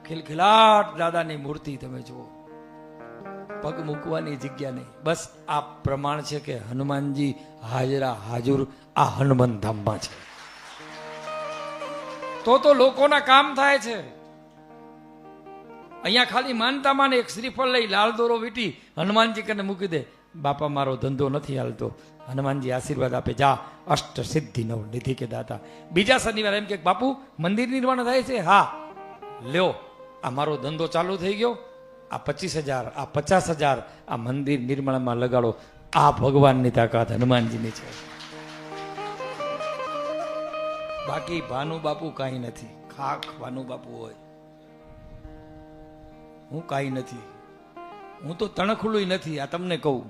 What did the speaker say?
ખિલખિલાટ દાદાની મૂર્તિ તમે જુઓ, પગ મૂકવાની જગ્યા નહીં. બસ આ પ્રમાણ છે કે હનુમાનજી હાજરા હાજુર આ હનુમાન ધામમાં છે. તો લોકોના કામ થાય છે. અહીંયા ખાલી માનતામાં એક શ્રીફળ લઈ લાલ દોરો વીટી હનુમાનજી કને મૂકી દે, બાપા મારો ધંધો નથી હાલતો, હનુમાનજી આશીર્વાદ આપે, જા અષ્ટ સિદ્ધિ નવ નિધિ કે દાતા. બીજા શનિવારે એમ કે બાપુ મંદિર નિર્માણ થાય છે, હા લ્યો આ મારો ધંધો ચાલુ થઈ ગયો, આ 25,000 આ 50,000 આ મંદિર નિર્માણમાં લગાડો. આ ભગવાનની તાકાત હનુમાનજીની છે. બાકી ભાનુ બાપુ કાંઈ નથી. ખાખ ભાનુ બાપુ હોય, હું કાંઈ નથી. હું તો તણખલું નથી. આ તમને કહું,